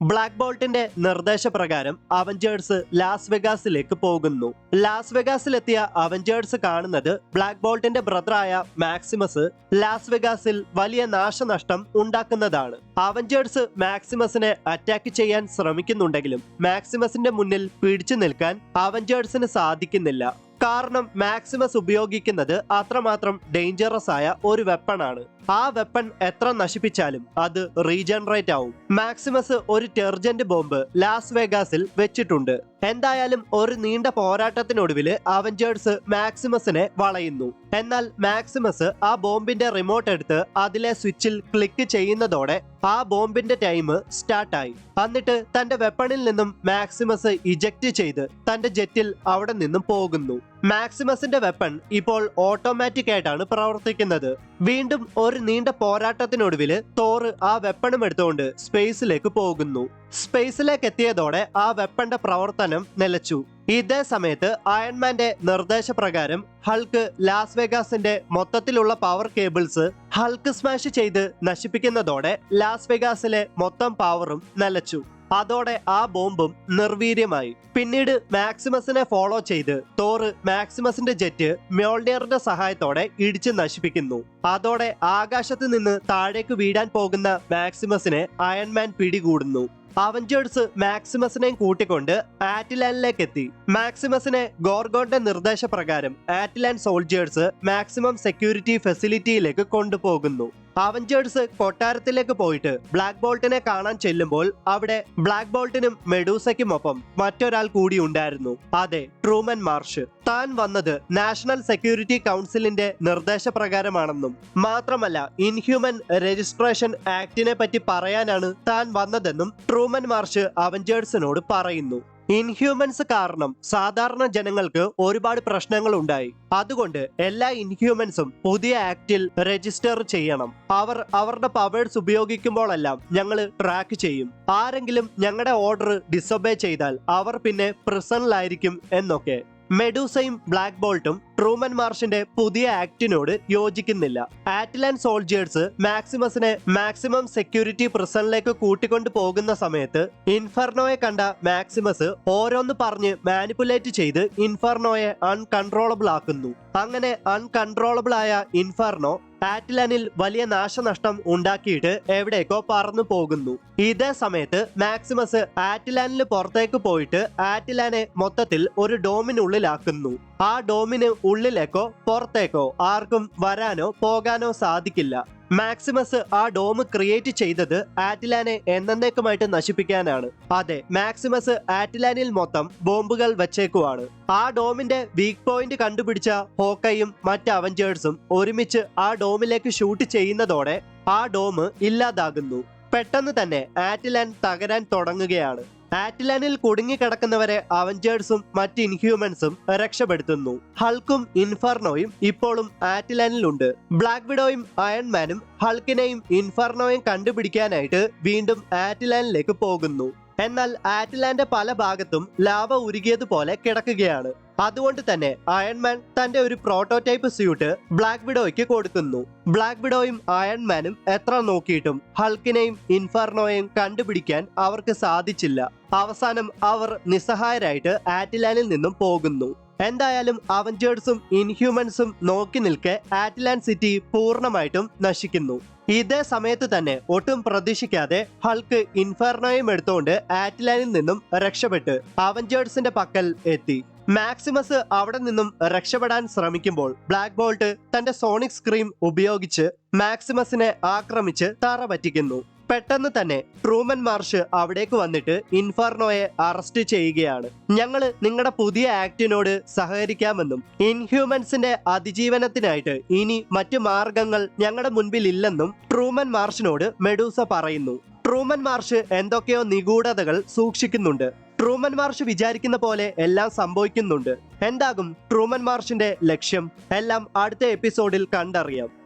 Black ബോൾട്ടിന്റെ നിർദ്ദേശപ്രകാരം Avengers Las വെഗാസിലേക്ക് പോകുന്നു. Las വെഗാസിലെത്തിയ Avengers കാണുന്നത് ബ്ലാക്ക് ബോൾട്ടിന്റെ ബ്രദറായ മാക്സിമസ് ലാസ് വെഗാസിൽ വലിയ നാശനഷ്ടം ഉണ്ടാക്കുന്നതാണ്. അവഞ്ചേഴ്സ് മാക്സിമസിനെ അറ്റാക്ക് ചെയ്യാൻ ശ്രമിക്കുന്നുണ്ടെങ്കിലും മാക്സിമസിന്റെ മുന്നിൽ പിടിച്ചു നിൽക്കാൻ അവഞ്ചേഴ്സിന് സാധിക്കുന്നില്ല. കാരണം മാക്സിമസ് ഉപയോഗിക്കുന്നത് അത്രമാത്രം ഡേഞ്ചറസ് ആയ ഒരു വെപ്പണാണ്. ആ വെപ്പൺ എത്ര നശിപ്പിച്ചാലും അത് റീജനറേറ്റ് ആവും. മാക്സിമസ് ഒരു ടെർജന്റ് ബോംബ് ലാസ് വേഗാസിൽ വെച്ചിട്ടുണ്ട്. എന്തായാലും ഒരു നീണ്ട പോരാട്ടത്തിനൊടുവിൽ അവഞ്ചേഴ്സ് മാക്സിമസിനെ വളയുന്നു. എന്നാൽ മാക്സിമസ് ആ ബോംബിന്റെ റിമോട്ട് എടുത്ത് അതിലെ സ്വിച്ചിൽ ക്ലിക്ക് ചെയ്യുന്നതോടെ ആ ബോംബിന്റെ ടൈം സ്റ്റാർട്ടായി. എന്നിട്ട് തന്റെ വെപ്പണിൽ നിന്നും മാക്സിമസ് ഇജക്ട് ചെയ്ത് തന്റെ ജെറ്റിൽ അവിടെ നിന്നും പോകുന്നു. മാക്സിമസിന്റെ വെപ്പൺ ഇപ്പോൾ ഓട്ടോമാറ്റിക് ആയിട്ടാണ് പ്രവർത്തിക്കുന്നത്. വീണ്ടും ഒരു നീണ്ട പോരാട്ടത്തിനൊടുവിൽ തോർ ആ വെപ്പണും എടുത്തുകൊണ്ട് സ്പേസിലേക്ക് പോകുന്നു. സ്പേസിലേക്ക് എത്തിയതോടെ ആ വെപ്പന്റെ പ്രവർത്തനം നിലച്ചു. ഇതേ സമയത്ത് അയൺമാന്റെ നിർദ്ദേശപ്രകാരം ഹൾക്ക് ലാസ് വെഗാസിന്റെ മൊത്തത്തിലുള്ള പവർ കേബിൾസ് ഹൾക്ക് സ്മാഷ് ചെയ്ത് നശിപ്പിക്കുന്നതോടെ ലാസ് വെഗാസിലെ മൊത്തം പവറും നിലച്ചു. അതോടെ ആ ബോംബും നിർവീര്യമായി. പിന്നീട് മാക്സിമസിനെ ഫോളോ ചെയ്ത് തോർ മാക്സിമസിന്റെ ജെറ്റ് മ്യോൾഡിയറിന്റെ സഹായത്തോടെ ഇടിച്ച് നശിപ്പിക്കുന്നു. അതോടെ ആകാശത്ത് നിന്ന് താഴേക്ക് വീഴാൻ പോകുന്ന മാക്സിമസിനെ അയൺമാൻ പിടികൂടുന്നു. അവഞ്ചേഴ്സ് മാക്സിമസിനെയും കൂട്ടിക്കൊണ്ട് ആറ്റിലാനിലേക്ക് എത്തി. മാക്സിമസിനെ ഗോർഗോന്റെ നിർദ്ദേശപ്രകാരം ആറ്റിലാൻ സോൾജേഴ്സ് മാക്സിമം സെക്യൂരിറ്റി ഫെസിലിറ്റിയിലേക്ക് കൊണ്ടുപോകുന്നു. അവഞ്ചേഴ്സ് കൊട്ടാരത്തിലേക്ക് പോയിട്ട് ബ്ലാക്ക് ബോൾട്ടിനെ കാണാൻ ചെല്ലുമ്പോൾ അവിടെ ബ്ലാക്ക് ബോൾട്ടിനും മെഡൂസയ്ക്കുമൊപ്പം മറ്റൊരാൾ കൂടി ഉണ്ടായിരുന്നു. അതെ, ട്രൂമൻ മാർഷ്. താൻ വന്നത് നാഷണൽ സെക്യൂരിറ്റി കൗൺസിലിന്റെ നിർദ്ദേശപ്രകാരമാണെന്നും മാത്രമല്ല ഇൻഹ്യൂമൻ രജിസ്ട്രേഷൻ ആക്ടിനെ പറ്റി പറയാനാണ് താൻ വന്നതെന്നും ട്രൂമൻ മാർഷ് അവഞ്ചേഴ്സിനോട് പറയുന്നു. ഇൻഹ്യൂമൻസ് കാരണം സാധാരണ ജനങ്ങൾക്ക് ഒരുപാട് പ്രശ്നങ്ങൾ ഉണ്ടായി. അതുകൊണ്ട് എല്ലാ ഇൻഹ്യൂമൻസും പുതിയ ആക്ടിൽ രജിസ്റ്റർ ചെയ്യണം. അവർ അവരുടെ പവേഴ്സ് ഉപയോഗിക്കുമ്പോഴെല്ലാം ഞങ്ങൾ ട്രാക്ക് ചെയ്യും. ആരെങ്കിലും ഞങ്ങളുടെ ഓർഡർ ഡിസൊബേ ചെയ്താൽ അവർ പിന്നെ പ്രിസണിലായിരിക്കും എന്നൊക്കെ. മെഡൂസയും ബ്ലാക്ക് ബോൾട്ടും ട്രൂമൻ മാർഷിന്റെ പുതിയ ആക്ടിനോട് യോജിക്കുന്നില്ല. ആറ്റിലാൻ സോൾജേഴ്സ് മാക്സിമസിനെ മാക്സിമം സെക്യൂരിറ്റി പ്രിസണിലേക്ക് കൂട്ടിക്കൊണ്ടു പോകുന്ന സമയത്ത് ഇൻഫെർണോയെ കണ്ട മാക്സിമസ് ഓരോന്ന് പറഞ്ഞ് മാനിപ്പുലേറ്റ് ചെയ്ത് ഇൻഫെർണോയെ അൺകൺട്രോളബിൾ ആക്കുന്നു. അങ്ങനെ അൺകൺട്രോളബിൾ ആയ ഇൻഫെർണോ ആറ്റിലാനിൽ വലിയ നാശനഷ്ടം ഉണ്ടാക്കിയിട്ട് എവിടേക്കോ പറന്നു പോകുന്നു. ഇതേ സമയത്ത് മാക്സിമസ് ആറ്റിലാനിൽ പുറത്തേക്ക് പോയിട്ട് ആറ്റിലാനെ മൊത്തത്തിൽ ഒരു ഡോമിനുള്ളിലാക്കുന്നു. ആ ഡോമിന് ഉള്ളിലേക്കോ പുറത്തേക്കോ ആർക്കും വരാനോ പോകാനോ സാധിക്കില്ല. മാക്സിമസ് ആ ഡോം ക്രിയേറ്റ് ചെയ്തത് ആറ്റിലാനെ എന്നേക്കുമായിട്ട് നശിപ്പിക്കാനാണ്. അതെ, മാക്സിമസ് ആറ്റിലാനിൽ മൊത്തം ബോംബുകൾ വെച്ചേക്കുവാണ്. ആ ഡോമിന്റെ വീക്ക് പോയിന്റ് കണ്ടുപിടിച്ച ഹോക്കയും മറ്റ് അവഞ്ചേഴ്സും ഒരുമിച്ച് ആ ഡോമിലേക്ക് ഷൂട്ട് ചെയ്യുന്നതോടെ ആ ഡോം ഇല്ലാതാകുന്നു. പെട്ടെന്ന് തന്നെ ആറ്റിലാൻ തകരാൻ തുടങ്ങുകയാണ്. ആറ്റിലാനിൽ കുടുങ്ങിക്കിടക്കുന്നവരെ അവഞ്ചേഴ്സും മറ്റ് ഇൻഹ്യൂമൻസും രക്ഷപ്പെടുത്തുന്നു. ഹൾക്കും ഇൻഫെർണോയും ഇപ്പോഴും ആറ്റിലാനിലുണ്ട്. ബ്ലാക്ക് വിഡോയും അയൺമാനും ഹൾക്കിനെയും ഇൻഫെർണോയും കണ്ടുപിടിക്കാനായിട്ട് വീണ്ടും ആറ്റിലാനിലേക്ക് പോകുന്നു. എന്നാൽ ആറ്റിലാന്റെ പല ഭാഗത്തും ലാവ ഉരുകിയതുപോലെ കിടക്കുകയാണ്. അതുകൊണ്ട് തന്നെ അയൺമാൻ തന്റെ ഒരു പ്രോട്ടോടൈപ്പ് സ്യൂട്ട് ബ്ലാക്ക് വിഡോയ്ക്ക് കൊടുക്കുന്നു. ബ്ലാക്ക് വിഡോയും അയൺമാനും എത്ര നോക്കിയിട്ടും ഹൾക്കിനെയും ഇൻഫെർണോയെയും കണ്ടുപിടിക്കാൻ അവർക്ക് സാധിച്ചില്ല. അവസാനം അവർ നിസ്സഹായരായിട്ട് ആറ്റിലാനിൽ നിന്നും പോകുന്നു. എന്തായാലും അവഞ്ചേഴ്സും ഇൻഹ്യൂമൻസും നോക്കി നിൽക്കെ ആറ്റിലാൻ സിറ്റി പൂർണ്ണമായിട്ടും നശിക്കുന്നു. ഇതേ സമയത്ത് തന്നെ ഒട്ടും പ്രതീക്ഷിക്കാതെ ഹൾക്ക് ഇൻഫെർണോയും എടുത്തുകൊണ്ട് ആറ്റിലാനിൽ നിന്നും രക്ഷപ്പെട്ട് അവഞ്ചേഴ്സിന്റെ പക്കൽ എത്തി. മാക്സിമസ് അവിടെ നിന്നും രക്ഷപ്പെടാൻ ശ്രമിക്കുമ്പോൾ ബ്ലാക്ക് ബോൾട്ട് തന്റെ സോണിക് സ്ക്രീം ഉപയോഗിച്ച് മാക്സിമസിനെ ആക്രമിച്ച് തറ പറ്റിക്കുന്നു. പെട്ടെന്ന് തന്നെ ട്രൂമൻ മാർഷ് അവിടേക്ക് വന്നിട്ട് ഇൻഫെർണോയെ അറസ്റ്റ് ചെയ്യുകയാണ്. ഞങ്ങൾ നിങ്ങളുടെ പുതിയ ആക്ടിനോട് സഹകരിക്കാമെന്നും ഇൻഹ്യൂമൻസിന്റെ അതിജീവനത്തിനായിട്ട് ഇനി മറ്റു മാർഗങ്ങൾ ഞങ്ങളുടെ മുൻപിൽ ഇല്ലെന്നും ട്രൂമൻ മാർഷിനോട് മെഡൂസ പറയുന്നു. ട്രൂമൻ മാർഷ് എന്തൊക്കെയോ നിഗൂഢതകൾ സൂക്ഷിക്കുന്നുണ്ട്. ട്രൂമൻ മാർഷ് വിചാരിക്കുന്ന പോലെ എല്ലാം സംഭവിക്കുന്നുണ്ട്. എന്താകും ട്രൂമൻ മാർഷിന്റെ ലക്ഷ്യം? എല്ലാം അടുത്ത എപ്പിസോഡിൽ കണ്ടറിയാം.